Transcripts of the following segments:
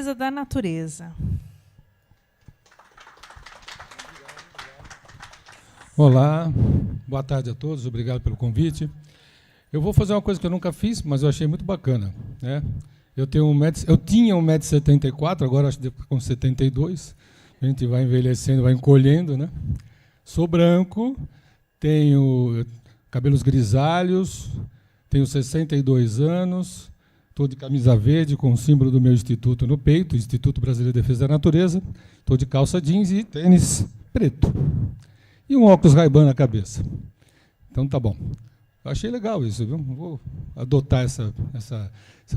Da natureza. Olá, boa tarde a todos, obrigado pelo convite. Eu vou fazer uma coisa que eu nunca fiz, mas eu achei muito bacana, né? Eu tinha 1,74 m, agora acho que com 72, a gente vai envelhecendo, vai encolhendo, né? Sou branco, tenho cabelos grisalhos, tenho 62 anos, estou de camisa verde com o símbolo do meu instituto no peito, Instituto Brasileiro de Defesa da Natureza. Estou de calça jeans e tênis preto. E um óculos Ray-Ban na cabeça. Então tá bom. Eu achei legal isso, viu? Vou adotar essa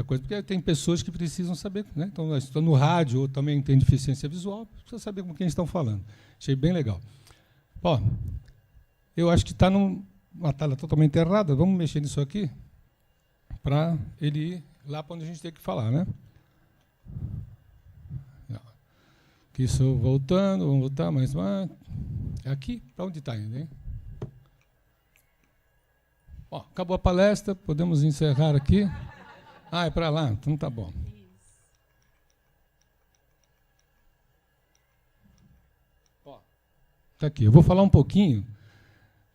coisa, porque tem pessoas que precisam saber, né? Então, estou no rádio ou também tem deficiência visual, precisa saber com quem estão falando. Achei bem legal. Ó, eu acho que está numa tela totalmente errada. Vamos mexer nisso aqui para ele ir lá para onde a gente tem que falar, né? Aqui estou voltando, vamos voltar mais uma. Aqui, para onde está indo, hein? Ó, acabou a palestra, podemos encerrar aqui. Ah, é para lá? Então tá bom. Ó, tá aqui. Eu vou falar um pouquinho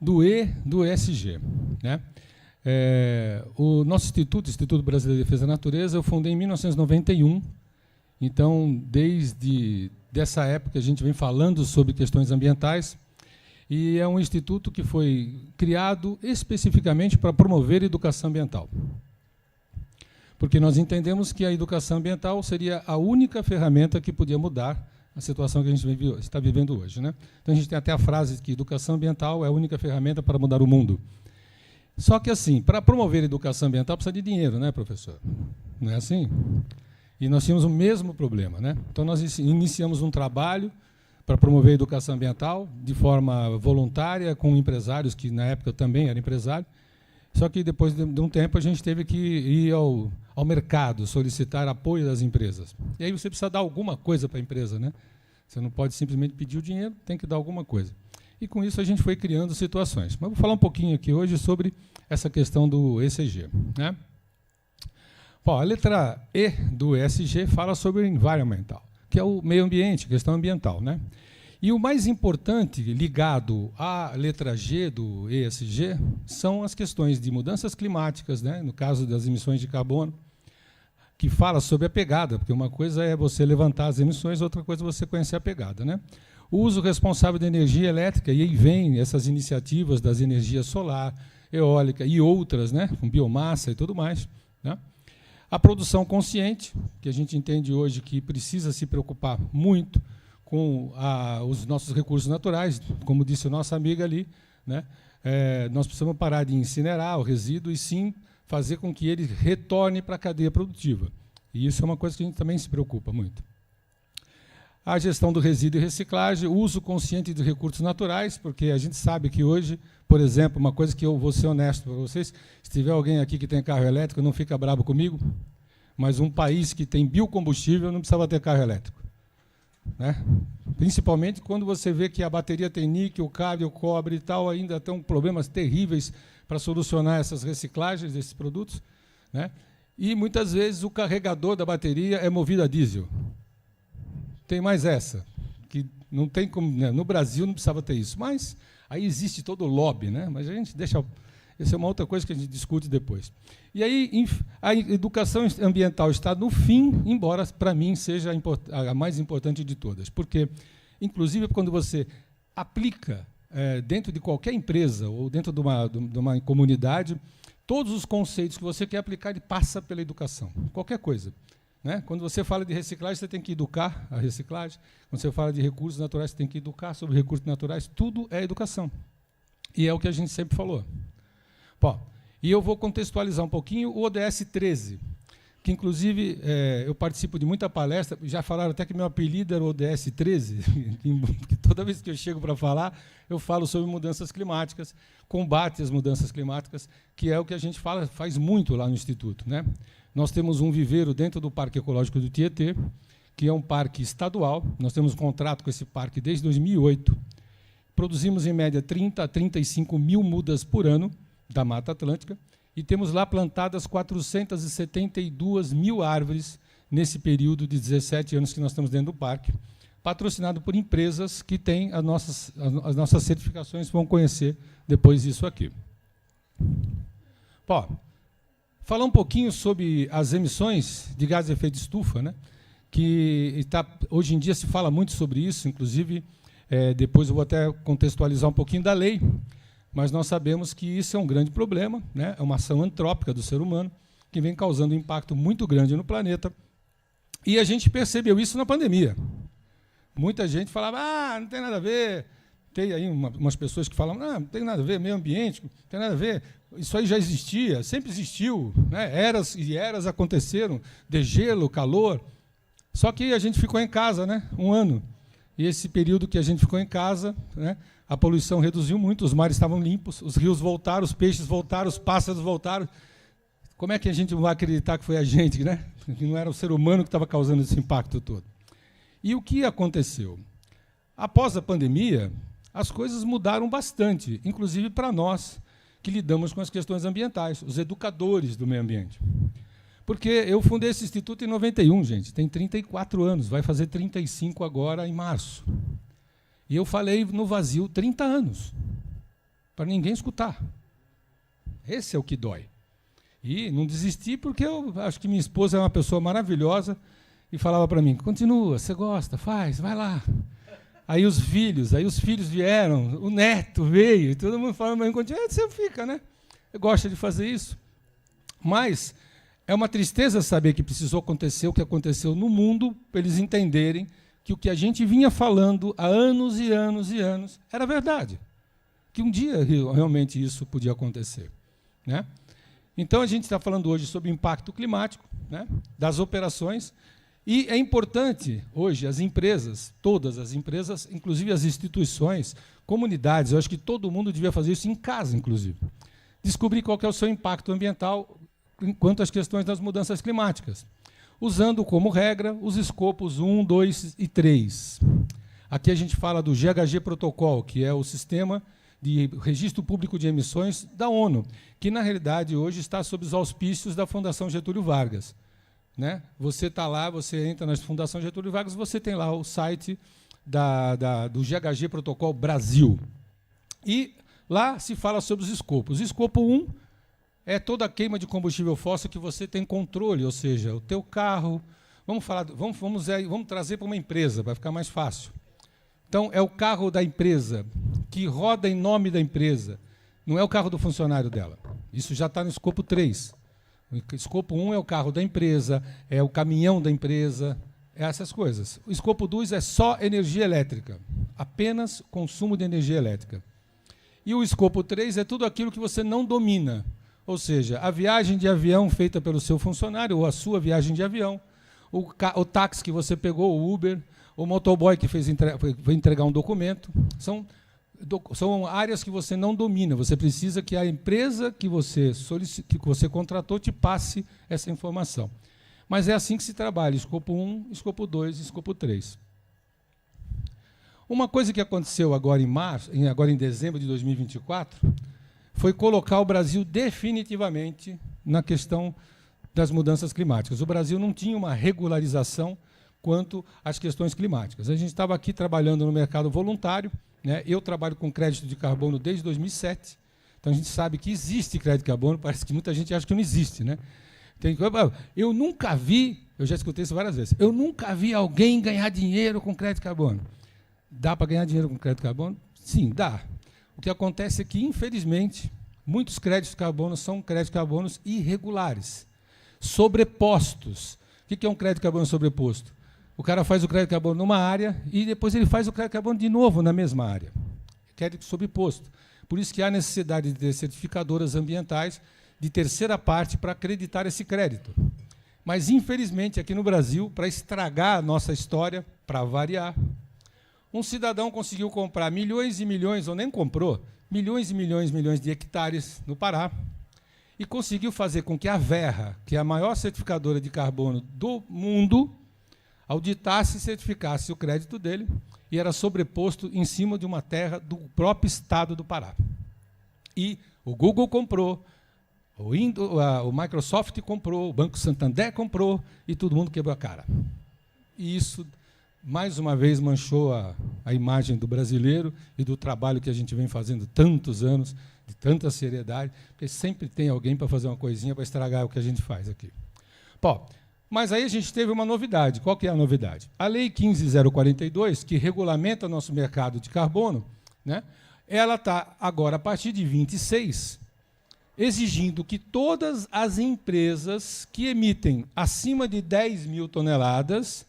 do E do ESG, né? O nosso Instituto Brasileiro de Defesa da Natureza, eu fundei em 1991. Então, desde dessa época, a gente vem falando sobre questões ambientais. E é um instituto que foi criado especificamente para promover a educação ambiental. Porque nós entendemos que a educação ambiental seria a única ferramenta que podia mudar a situação que a gente está vivendo hoje, né? Então, a gente tem até a frase que educação ambiental é a única ferramenta para mudar o mundo. Só que, assim, para promover a educação ambiental precisa de dinheiro, né, professor? Não é assim? E nós tínhamos o mesmo problema, né? Então, nós iniciamos um trabalho para promover a educação ambiental de forma voluntária, com empresários, que na época eu também era empresário. Só que depois de um tempo a gente teve que ir ao mercado, solicitar apoio das empresas. E aí você precisa dar alguma coisa para a empresa, né? Você não pode simplesmente pedir o dinheiro, tem que dar alguma coisa. E com isso a gente foi criando situações. Mas vou falar um pouquinho aqui hoje sobre essa questão do ESG, né? Bom, a letra E do ESG fala sobre o environmental, que é o meio ambiente, questão ambiental, né? E o mais importante, ligado à letra G do ESG, são as questões de mudanças climáticas, né? No caso das emissões de carbono, que fala sobre a pegada, porque uma coisa é você levantar as emissões, outra coisa é você conhecer a pegada, né? O uso responsável da energia elétrica, e aí vem essas iniciativas das energias solar, eólica e outras, né? Com biomassa e tudo mais, né? A produção consciente, que a gente entende hoje que precisa se preocupar muito com os nossos recursos naturais, como disse a nossa amiga ali, né? Nós precisamos parar de incinerar o resíduo e sim fazer com que ele retorne para a cadeia produtiva. E isso é uma coisa que a gente também se preocupa muito. A gestão do resíduo e reciclagem, o uso consciente de recursos naturais, porque a gente sabe que hoje, por exemplo, uma coisa que eu vou ser honesto para vocês, se tiver alguém aqui que tem carro elétrico, não fica bravo comigo, mas um país que tem biocombustível não precisava ter carro elétrico, né? Principalmente quando você vê que a bateria tem níquel, cádmio, cobre e tal, ainda estão problemas terríveis para solucionar essas reciclagens desses produtos, né? E muitas vezes o carregador da bateria é movido a diesel. Tem mais essa, que não tem como, né? No Brasil não precisava ter isso, mas aí existe todo o lobby, né? Mas a gente deixa. Essa é uma outra coisa que a gente discute depois. E aí a educação ambiental está no fim, embora para mim seja a mais importante de todas, porque, inclusive, quando você aplica dentro de qualquer empresa ou dentro de uma comunidade, todos os conceitos que você quer aplicar, ele passa pela educação, qualquer coisa. Né? Quando você fala de reciclagem, você tem que educar a reciclagem. Quando você fala de recursos naturais, você tem que educar sobre recursos naturais. Tudo é educação. E é o que a gente sempre falou. Bom, e eu vou contextualizar um pouquinho o ODS 13, que, inclusive, eu participo de muita palestra. Já falaram até que meu apelido era o ODS 13, que toda vez que eu chego para falar, eu falo sobre mudanças climáticas, combate às mudanças climáticas, que é o que a gente faz muito lá no Instituto, né? Nós temos um viveiro dentro do Parque Ecológico do Tietê, que é um parque estadual. Nós temos um contrato com esse parque desde 2008. Produzimos, em média, 30 a 35 mil mudas por ano da Mata Atlântica e temos lá plantadas 472 mil árvores nesse período de 17 anos que nós estamos dentro do parque, patrocinado por empresas que têm as nossas certificações, vão conhecer depois isso aqui. Bom, falar um pouquinho sobre as emissões de gases de efeito de estufa, né? Que hoje em dia se fala muito sobre isso, inclusive, depois eu vou até contextualizar um pouquinho da lei, mas nós sabemos que isso é um grande problema, né? É uma ação antrópica do ser humano, que vem causando um impacto muito grande no planeta, e a gente percebeu isso na pandemia. Muita gente falava, não tem nada a ver, tem aí umas pessoas que falam, não tem nada a ver, meio ambiente, não tem nada a ver, isso aí já existia, sempre existiu, né? Eras e eras aconteceram, degelo, calor, só que a gente ficou em casa, né? Um ano, e esse período que a gente ficou em casa, né? A poluição reduziu muito, os mares estavam limpos, os rios voltaram, os peixes voltaram, os pássaros voltaram. Como é que a gente vai acreditar que foi a gente, né? Que não era o ser humano que estava causando esse impacto todo? E o que aconteceu? Após a pandemia, as coisas mudaram bastante, inclusive para nós, que lidamos com as questões ambientais, os educadores do meio ambiente. Porque eu fundei esse instituto em 91, gente, tem 34 anos, vai fazer 35 agora em março. E eu falei no vazio 30 anos, para ninguém escutar. Esse é o que dói. E não desisti porque eu acho que minha esposa é uma pessoa maravilhosa e falava para mim, continua, você gosta, faz, vai lá. Aí os filhos vieram, o neto veio, e todo mundo falando, mas continua, você fica, né? Gosta de fazer isso. Mas é uma tristeza saber que precisou acontecer o que aconteceu no mundo, para eles entenderem que o que a gente vinha falando há anos e anos e anos era verdade. Que um dia realmente isso podia acontecer, né? Então, a gente está falando hoje sobre o impacto climático, né, das operações, e é importante, hoje, as empresas, todas as empresas, inclusive as instituições, comunidades, eu acho que todo mundo devia fazer isso em casa, inclusive, descobrir qual que é o seu impacto ambiental quanto às questões das mudanças climáticas, usando como regra os escopos 1, 2 e 3. Aqui a gente fala do GHG Protocol, que é o sistema de registro público de emissões da ONU, que, na realidade, hoje está sob os auspícios da Fundação Getúlio Vargas. Né? Você está lá, você entra na Fundação Getúlio Vargas, você tem lá o site do GHG Protocol Brasil. E lá se fala sobre os escopos. O escopo 1 é toda a queima de combustível fóssil que você tem controle, ou seja, o teu carro... Vamos trazer para uma empresa, vai ficar mais fácil. Então, é o carro da empresa, que roda em nome da empresa, não é o carro do funcionário dela. Isso já está no escopo 3. O escopo 1 é o carro da empresa, é o caminhão da empresa, essas coisas. O escopo 2 é só energia elétrica, apenas consumo de energia elétrica. E o escopo 3 é tudo aquilo que você não domina, ou seja, a viagem de avião feita pelo seu funcionário, ou a sua viagem de avião, o táxi que você pegou, o Uber, o motoboy que foi entregar um documento, são áreas que você não domina. Você precisa que a empresa que você contratou te passe essa informação. Mas é assim que se trabalha, escopo 1, escopo 2 e escopo 3. Uma coisa que aconteceu agora em dezembro de 2024, foi colocar o Brasil definitivamente na questão das mudanças climáticas. O Brasil não tinha uma regularização quanto às questões climáticas. A gente estava aqui trabalhando no mercado voluntário, né? Eu trabalho com crédito de carbono desde 2007, então a gente sabe que existe crédito de carbono, parece que muita gente acha que não existe, né? Eu nunca vi, eu já escutei isso várias vezes, eu nunca vi alguém ganhar dinheiro com crédito de carbono. Dá para ganhar dinheiro com crédito de carbono? Sim, dá. O que acontece é que, infelizmente, muitos créditos de carbono são créditos de carbono irregulares, sobrepostos. O que é um crédito de carbono sobreposto? O cara faz o crédito de carbono numa área e depois ele faz o crédito de carbono de novo na mesma área. Crédito sobreposto. Por isso que há necessidade de ter certificadoras ambientais de terceira parte para acreditar esse crédito. Mas, infelizmente, aqui no Brasil, para estragar a nossa história, para variar, um cidadão conseguiu comprar milhões e milhões, ou nem comprou, milhões e milhões e milhões de hectares no Pará, e conseguiu fazer com que a Verra, que é a maior certificadora de carbono do mundo, auditasse e certificasse o crédito dele, e era sobreposto em cima de uma terra do próprio estado do Pará. E o Google comprou, O Microsoft comprou, o Banco Santander comprou, e todo mundo quebrou a cara. E isso, mais uma vez, manchou a imagem do brasileiro e do trabalho que a gente vem fazendo tantos anos, de tanta seriedade, porque sempre tem alguém para fazer uma coisinha para estragar o que a gente faz aqui. Bom, mas aí a gente teve uma novidade. Qual que é a novidade? A Lei 15.042, que regulamenta nosso mercado de carbono, né, ela está agora, a partir de 26, exigindo que todas as empresas que emitem acima de 10 mil toneladas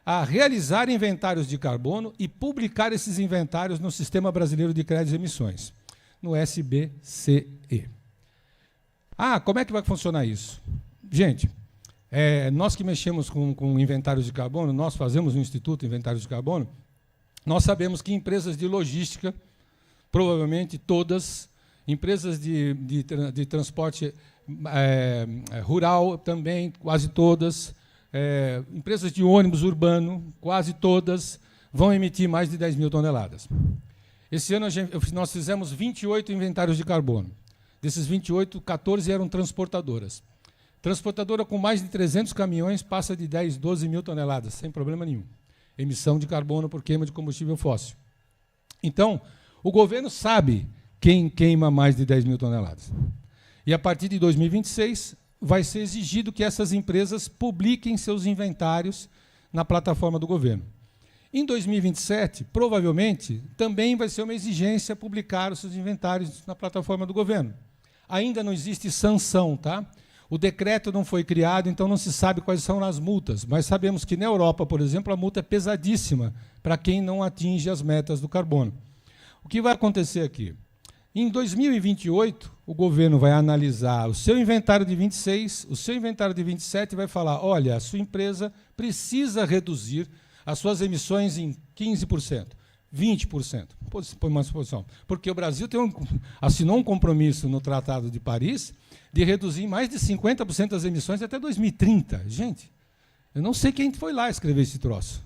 a realizar inventários de carbono e publicar esses inventários no Sistema Brasileiro de Créditos e Emissões, no SBCE. Ah, como é que vai funcionar isso? Gente, nós que mexemos com inventários de carbono, nós fazemos no Instituto Inventários de Carbono, nós sabemos que empresas de logística, provavelmente todas, empresas de transporte rural também, quase todas, empresas de ônibus urbano, quase todas, vão emitir mais de 10 mil toneladas. Esse ano nós fizemos 28 inventários de carbono. Desses 28, 14 eram transportadoras. Transportadora com mais de 300 caminhões passa de 10, 12 mil toneladas, sem problema nenhum. Emissão de carbono por queima de combustível fóssil. Então, o governo sabe quem queima mais de 10 mil toneladas. E, a partir de 2026, vai ser exigido que essas empresas publiquem seus inventários na plataforma do governo. Em 2027, provavelmente, também vai ser uma exigência publicar os seus inventários na plataforma do governo. Ainda não existe sanção, tá? O decreto não foi criado, então não se sabe quais são as multas, mas sabemos que na Europa, por exemplo, a multa é pesadíssima para quem não atinge as metas do carbono. O que vai acontecer aqui? Em 2028, o governo vai analisar o seu inventário de 26, o seu inventário de 27 e vai falar, olha, a sua empresa precisa reduzir as suas emissões em 15%, 20%. Põe uma suposição. Porque o Brasil assinou um compromisso no Tratado de Paris de reduzir mais de 50% das emissões até 2030. Gente, eu não sei quem foi lá escrever esse troço.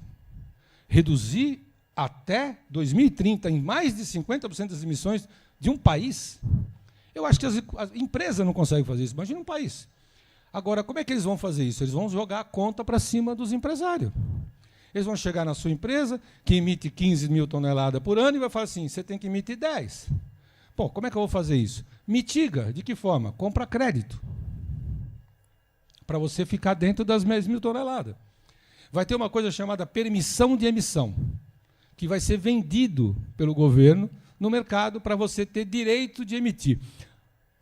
Reduzir até 2030 em mais de 50% das emissões de um país? Eu acho que as empresas não conseguem fazer isso. Imagina um país. Agora, como é que eles vão fazer isso? Eles vão jogar a conta para cima dos empresários. Eles vão chegar na sua empresa, que emite 15 mil toneladas por ano, e vai falar assim, você tem que emitir 10. Bom, como é que eu vou fazer isso? Mitiga. De que forma? Compra crédito. Para você ficar dentro das 10 mil toneladas. Vai ter uma coisa chamada permissão de emissão, que vai ser vendido pelo governo no mercado para você ter direito de emitir.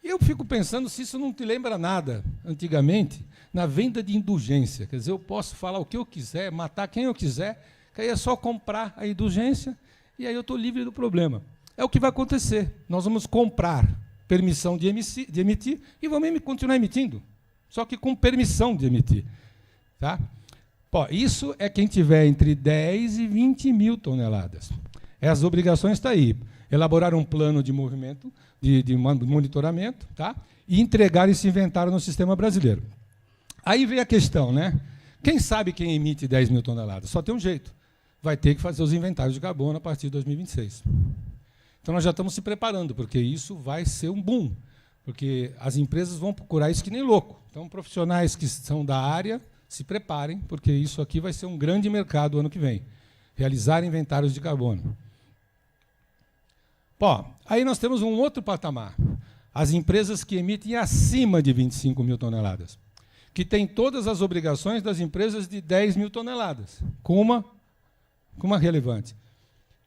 Eu fico pensando se isso não te lembra nada, antigamente, na venda de indulgência. Quer dizer, eu posso falar o que eu quiser, matar quem eu quiser, que aí é só comprar a indulgência e aí eu estou livre do problema. É o que vai acontecer. Nós vamos comprar permissão de emitir e vamos continuar emitindo, só que com permissão de emitir. Tá? Pô, isso é quem tiver entre 10 e 20 mil toneladas. As obrigações estão aí. Elaborar um plano de movimento, de monitoramento, tá? E entregar esse inventário no sistema brasileiro. Aí vem a questão, né? Quem sabe quem emite 10 mil toneladas? Só tem um jeito. Vai ter que fazer os inventários de carbono a partir de 2026. Então, nós já estamos se preparando, porque isso vai ser um boom. Porque as empresas vão procurar isso que nem louco. Então, profissionais que são da área, se preparem, porque isso aqui vai ser um grande mercado ano que vem. Realizar inventários de carbono. Pô, aí nós temos um outro patamar. As empresas que emitem acima de 25 mil toneladas, que têm todas as obrigações das empresas de 10 mil toneladas, com uma relevante.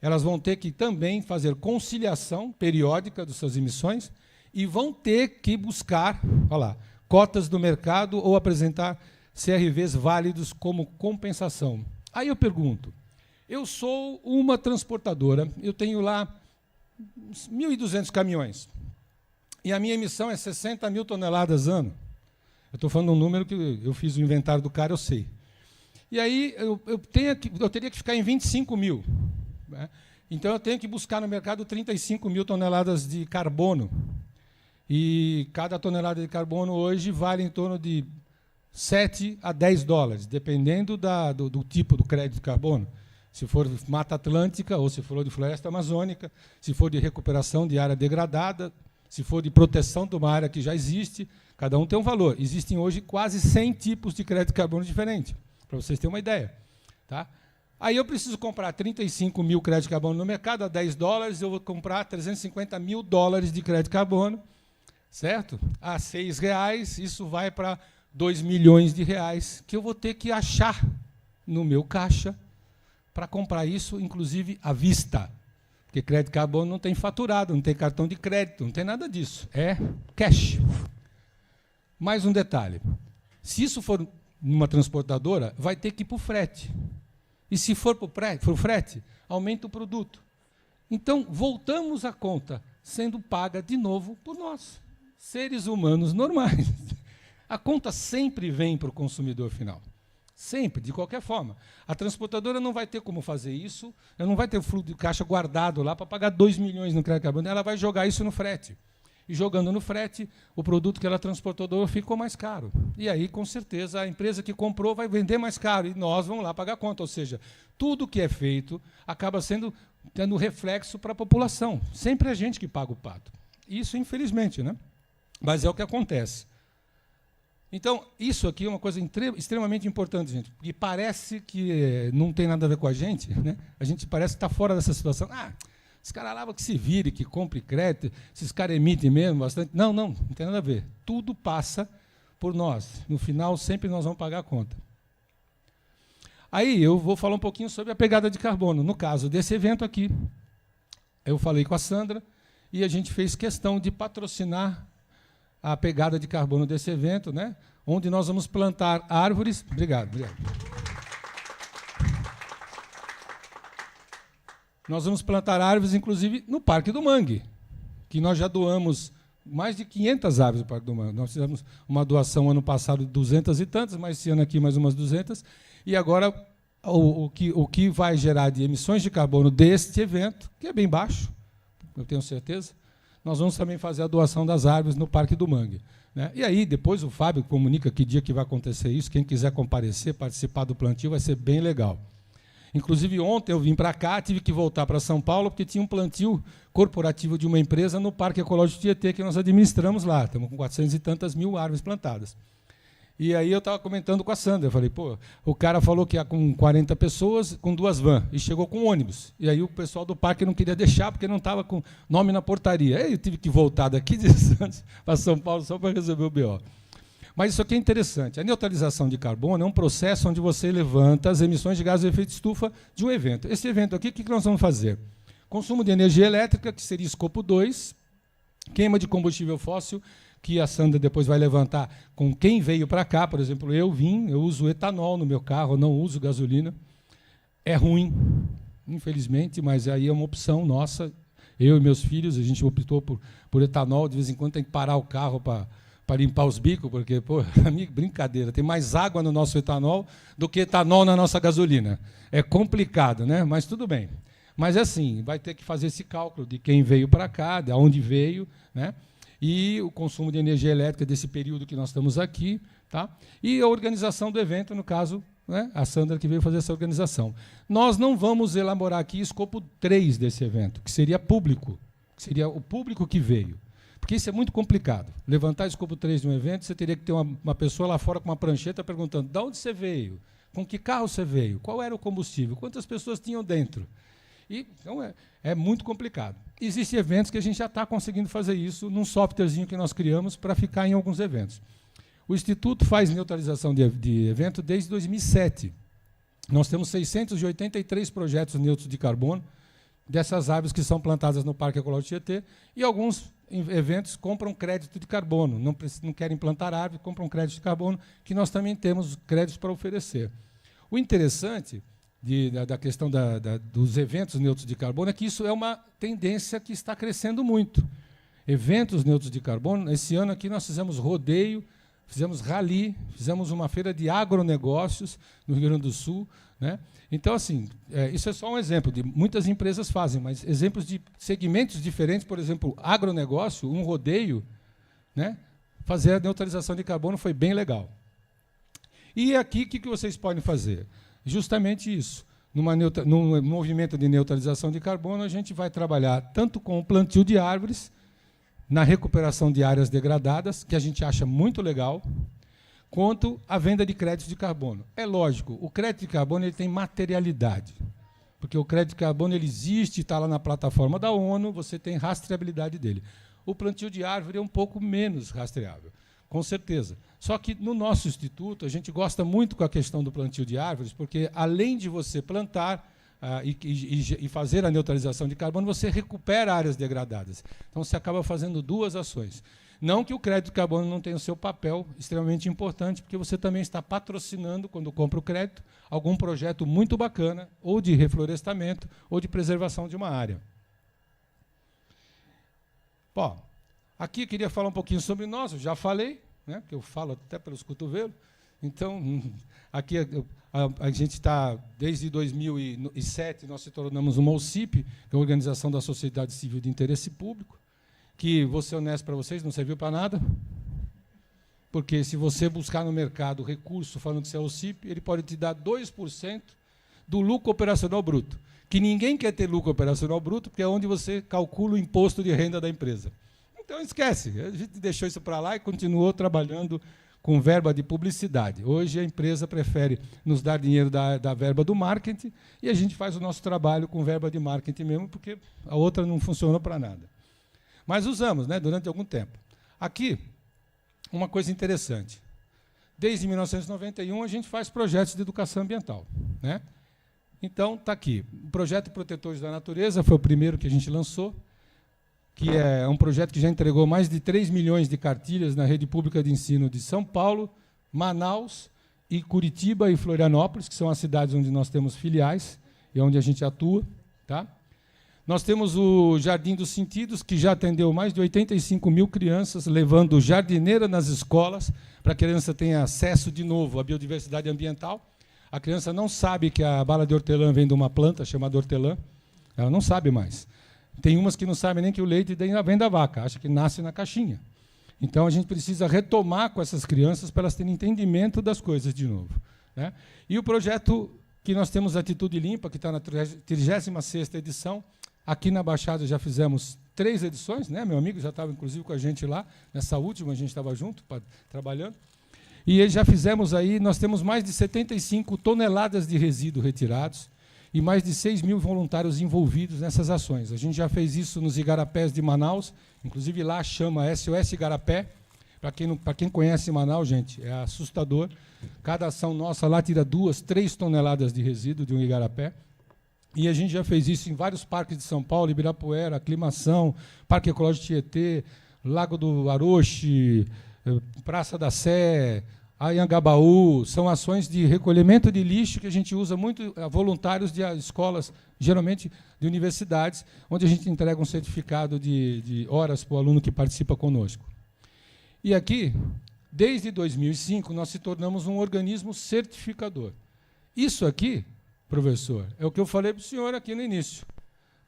Elas vão ter que também fazer conciliação periódica das suas emissões e vão ter que buscar, olha lá, cotas do mercado ou apresentar CRVs válidos como compensação. Aí eu pergunto, eu sou uma transportadora, eu tenho lá 1.200 caminhões, e a minha emissão é 60 mil toneladas ano. Eu estou falando um número que eu fiz o inventário do cara, eu sei. E aí eu teria que ficar em 25 mil. Né? Então eu tenho que buscar no mercado 35 mil toneladas de carbono. E cada tonelada de carbono hoje vale em torno de 7 a 10 dólares, dependendo do tipo do crédito de carbono. Se for Mata Atlântica ou se for de floresta amazônica, se for de recuperação de área degradada, Se for de proteção de uma área que já existe, cada um tem um valor. Existem hoje quase 100 tipos de crédito de carbono diferentes, para vocês terem uma ideia. Tá? Aí eu preciso comprar 35 mil créditos de carbono no mercado, a $10, eu vou comprar 350 mil dólares de crédito de carbono, certo? A R$6, isso vai para 2 milhões de reais, que eu vou ter que achar no meu caixa para comprar isso, inclusive à vista. Porque crédito de carbono não tem faturado, não tem cartão de crédito, não tem nada disso. É cash. Mais um detalhe. Se isso for numa transportadora, vai ter que ir para o frete. E se for para o frete, aumenta o produto. Então, voltamos à conta sendo paga de novo por nós, seres humanos normais. A conta sempre vem para o consumidor final. Sempre, de qualquer forma. A transportadora não vai ter como fazer isso, ela não vai ter o fluxo de caixa guardado lá para pagar 2 milhões no crédito de carbono, ela vai jogar isso no frete. E jogando no frete, o produto que ela transportou ficou mais caro. E aí, com certeza, a empresa que comprou vai vender mais caro e nós vamos lá pagar a conta. Ou seja, tudo que é feito acaba tendo reflexo para a população. Sempre é a gente que paga o pato. Isso, infelizmente, né? Mas é o que acontece. Então, isso aqui é uma coisa extremamente importante, gente, porque parece que não tem nada a ver com a gente, né? A gente parece que está fora dessa situação. Esse cara lá que se vire, que compre crédito, esses caras emitem mesmo bastante. Não tem nada a ver. Tudo passa por nós. No final, sempre nós vamos pagar a conta. Aí eu vou falar um pouquinho sobre a pegada de carbono. No caso desse evento aqui, eu falei com a Sandra e a gente fez questão de patrocinar a pegada de carbono desse evento, né? Onde nós vamos plantar árvores. Obrigado. Nós vamos plantar árvores, inclusive, no Parque do Mangue, que nós já doamos mais de 500 árvores no Parque do Mangue. Nós fizemos uma doação ano passado de 200 e tantas, mas esse ano aqui mais umas 200. E agora, o que vai gerar de emissões de carbono deste evento, que é bem baixo, eu tenho certeza, nós vamos também fazer a doação das árvores no Parque do Mangue, né? E aí, depois o Fábio comunica que dia que vai acontecer isso. Quem quiser comparecer, participar do plantio, vai ser bem legal. Inclusive, ontem eu vim para cá, tive que voltar para São Paulo, porque tinha um plantio corporativo de uma empresa no Parque Ecológico Tietê, que nós administramos lá. Estamos com 400 e tantas mil árvores plantadas. E aí eu estava comentando com a Sandra, eu falei, o cara falou que ia com 40 pessoas, com 2 vans, e chegou com ônibus. E aí o pessoal do parque não queria deixar, porque não estava com nome na portaria. Aí eu tive que voltar daqui de Santos para São Paulo só para resolver o BO. Mas isso aqui é interessante. A neutralização de carbono é um processo onde você levanta as emissões de gases de efeito de estufa de um evento. Esse evento aqui, o que nós vamos fazer? Consumo de energia elétrica, que seria escopo 2, queima de combustível fóssil, que a Sandra depois vai levantar com quem veio para cá. Por exemplo, eu uso etanol no meu carro, não uso gasolina. É ruim, infelizmente, mas aí é uma opção nossa. Eu e meus filhos, a gente optou por etanol. De vez em quando tem que parar o carro para limpar os bicos, porque, amigo, brincadeira, tem mais água no nosso etanol do que etanol na nossa gasolina. É complicado, né? Mas tudo bem. Mas, assim, vai ter que fazer esse cálculo de quem veio para cá, de onde veio, né? E o consumo de energia elétrica desse período que nós estamos aqui, tá? E a organização do evento, no caso, né, a Sandra que veio fazer essa organização. Nós não vamos elaborar aqui escopo 3 desse evento, que seria público, que seria o público que veio. Porque isso é muito complicado. Levantar escopo 3 de um evento, você teria que ter uma pessoa lá fora com uma prancheta perguntando de onde você veio, com que carro você veio, qual era o combustível, quantas pessoas tinham dentro. Então, é muito complicado. Existem eventos que a gente já está conseguindo fazer isso num softwarezinho que nós criamos para ficar em alguns eventos. O Instituto faz neutralização de evento desde 2007. Nós temos 683 projetos neutros de carbono, dessas árvores que são plantadas no Parque Ecológico Tietê, e alguns eventos compram crédito de carbono. Não querem plantar árvore, compram crédito de carbono, que nós também temos créditos para oferecer. O interessante da questão dos eventos neutros de carbono é que isso é uma tendência que está crescendo muito. Eventos neutros de carbono, esse ano aqui nós fizemos rodeio, fizemos rally, fizemos uma feira de agronegócios no Rio Grande do Sul, né? Então, assim, isso é só um exemplo, muitas empresas fazem, mas exemplos de segmentos diferentes, por exemplo, agronegócio, um rodeio, né? Fazer a neutralização de carbono foi bem legal. E aqui, o que vocês podem fazer? Justamente isso. Num movimento de neutralização de carbono, a gente vai trabalhar tanto com o plantio de árvores, na recuperação de áreas degradadas, que a gente acha muito legal, quanto à venda de créditos de carbono. É lógico, o crédito de carbono ele tem materialidade, porque o crédito de carbono ele existe, está lá na plataforma da ONU, você tem rastreabilidade dele. O plantio de árvore é um pouco menos rastreável, com certeza. Só que no nosso instituto, a gente gosta muito com a questão do plantio de árvores, porque além de você plantar e fazer a neutralização de carbono, você recupera áreas degradadas. Então, você acaba fazendo duas ações. Não que o crédito de carbono não tenha o seu papel extremamente importante, porque você também está patrocinando, quando compra o crédito, algum projeto muito bacana, ou de reflorestamento, ou de preservação de uma área. Bom, aqui eu queria falar um pouquinho sobre nós, eu já falei, né, que eu falo até pelos cotovelos. Então, aqui a gente está, desde 2007, nós se tornamos uma OCIP, que é a Organização da Sociedade Civil de Interesse Público, que, vou ser honesto para vocês, não serviu para nada, porque se você buscar no mercado recurso falando que você é OCIP, ele pode te dar 2% do lucro operacional bruto, que ninguém quer ter lucro operacional bruto, porque é onde você calcula o imposto de renda da empresa. Então, esquece, a gente deixou isso para lá e continuou trabalhando com verba de publicidade. Hoje, a empresa prefere nos dar dinheiro da verba do marketing e a gente faz o nosso trabalho com verba de marketing mesmo, porque a outra não funcionou para nada. Mas usamos, né, durante algum tempo. Aqui, uma coisa interessante. Desde 1991, a gente faz projetos de educação ambiental, né? Então, está aqui. O Projeto Protetores da Natureza foi o primeiro que a gente lançou, que é um projeto que já entregou mais de 3 milhões de cartilhas na rede pública de ensino de São Paulo, Manaus, e Curitiba e Florianópolis, que são as cidades onde nós temos filiais e onde a gente atua. Tá? Nós temos o Jardim dos Sentidos, que já atendeu mais de 85 mil crianças, levando jardineira nas escolas, para que a criança tenha acesso, de novo, à biodiversidade ambiental. A criança não sabe que a bala de hortelã vem de uma planta chamada hortelã, ela não sabe mais. Tem umas que não sabem nem que o leite vem da vaca, acha que nasce na caixinha. Então, a gente precisa retomar com essas crianças para elas terem entendimento das coisas de novo. Né? E o projeto que nós temos, Atitude Limpa, que está na 36ª edição, aqui na Baixada já fizemos 3 edições, né? Meu amigo já estava, inclusive, com a gente lá, nessa última a gente estava junto, trabalhando. E já fizemos aí, nós temos mais de 75 toneladas de resíduos retirados e mais de 6 mil voluntários envolvidos nessas ações. A gente já fez isso nos igarapés de Manaus, inclusive lá chama SOS Igarapé. Para quem conhece Manaus, gente, é assustador. Cada ação nossa lá tira 2, 3 toneladas de resíduo de um igarapé. E a gente já fez isso em vários parques de São Paulo, Ibirapuera, Aclimação, Parque Ecológico Tietê, Lago do Aroche, Praça da Sé, Anhangabaú. São ações de recolhimento de lixo que a gente usa muito, voluntários de escolas, geralmente de universidades, onde a gente entrega um certificado de horas para o aluno que participa conosco. E aqui, desde 2005, nós se tornamos um organismo certificador. Isso aqui, professor, é o que eu falei para o senhor aqui no início.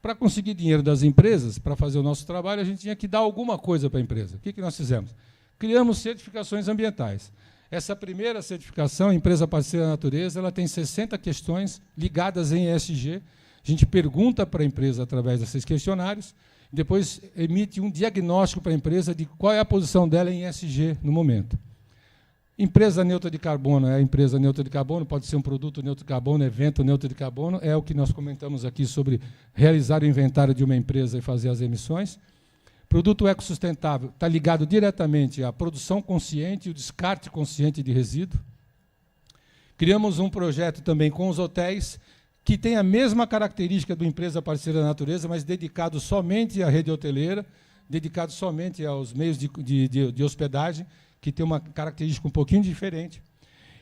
Para conseguir dinheiro das empresas, para fazer o nosso trabalho, a gente tinha que dar alguma coisa para a empresa. O que nós fizemos? Criamos certificações ambientais. Essa primeira certificação, Empresa Parceira da Natureza, ela tem 60 questões ligadas em ESG. A gente pergunta para a empresa através desses questionários, depois emite um diagnóstico para a empresa de qual é a posição dela em ESG no momento. Empresa neutra de carbono é a empresa neutra de carbono, pode ser um produto neutro de carbono, evento neutro de carbono, é o que nós comentamos aqui sobre realizar o inventário de uma empresa e fazer as emissões. Produto ecossustentável está ligado diretamente à produção consciente e o descarte consciente de resíduo. Criamos um projeto também com os hotéis, que tem a mesma característica do Empresa Parceira da Natureza, mas dedicado somente à rede hoteleira, dedicado somente aos meios de hospedagem, que tem uma característica um pouquinho diferente.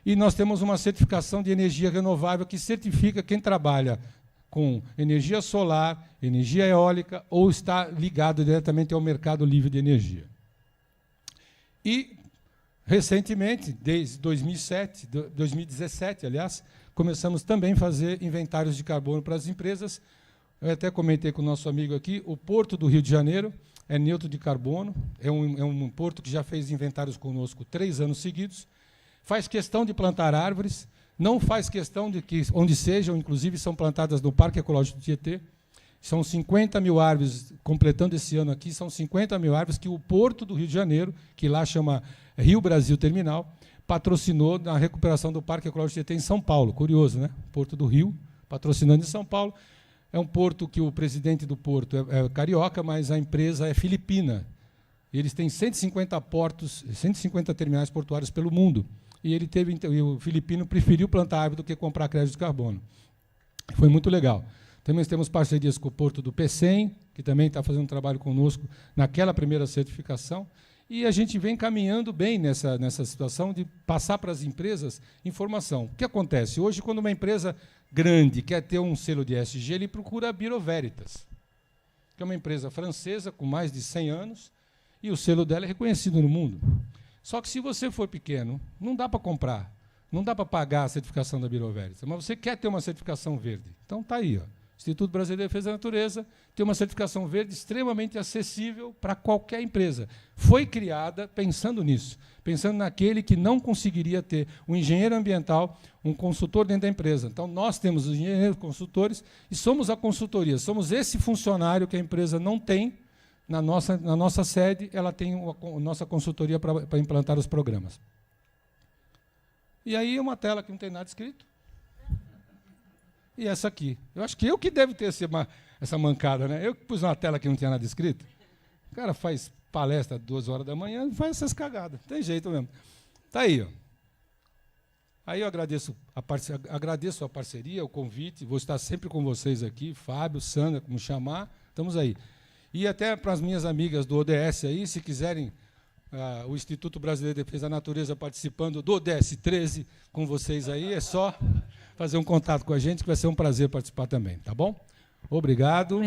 E nós temos uma certificação de energia renovável que certifica quem trabalha com energia solar, energia eólica, ou está ligado diretamente ao mercado livre de energia. E, recentemente, desde 2017, aliás, começamos também a fazer inventários de carbono para as empresas. Eu até comentei com o nosso amigo aqui, o Porto do Rio de Janeiro é neutro de carbono, é um porto que já fez inventários conosco 3 anos seguidos, faz questão de plantar árvores, não faz questão de que, onde sejam, inclusive, são plantadas no Parque Ecológico do Tietê. São 50 mil árvores, completando esse ano aqui, são 50 mil árvores que o Porto do Rio de Janeiro, que lá chama Rio Brasil Terminal, patrocinou na recuperação do Parque Ecológico Tietê em São Paulo. Curioso, né? Porto do Rio, patrocinando em São Paulo. É um porto que o presidente do porto é carioca, mas a empresa é filipina. Eles têm 150 portos, 150 terminais portuários pelo mundo. E o filipino preferiu plantar árvore do que comprar crédito de carbono. Foi muito legal. Também temos parcerias com o Porto do Pecém, que também está fazendo um trabalho conosco naquela primeira certificação. E a gente vem caminhando bem nessa situação de passar para as empresas informação. O que acontece? Hoje, quando uma empresa grande quer ter um selo de ESG, ele procura a Bureau Veritas, que é uma empresa francesa com mais de 100 anos, e o selo dela é reconhecido no mundo. Só que se você for pequeno, não dá para comprar, não dá para pagar a certificação da Bureau Veritas, mas você quer ter uma certificação verde. Então está aí, ó. Instituto Brasileiro de Defesa da Natureza tem uma certificação verde extremamente acessível para qualquer empresa. Foi criada pensando nisso, pensando naquele que não conseguiria ter um engenheiro ambiental, um consultor dentro da empresa. Então, nós temos os engenheiros consultores e somos a consultoria, somos esse funcionário que a empresa não tem. Na nossa sede, ela tem a nossa consultoria para implantar os programas. E aí, uma tela que não tem nada escrito. E essa aqui. Eu acho que eu que devo ter essa mancada, né? Eu que pus uma tela que não tinha nada escrito. O cara faz palestra 2 horas da manhã e faz essas cagadas. Tem jeito mesmo. Está aí, ó. Aí eu agradeço a parceria, o convite. Vou estar sempre com vocês aqui. Fábio, Sandra, como chamar. Estamos aí. E até para as minhas amigas do ODS aí, se quiserem, o Instituto Brasileiro de Defesa da Natureza participando do ODS 13 com vocês aí, é só fazer um contato com a gente, que vai ser um prazer participar também, tá bom? Obrigado.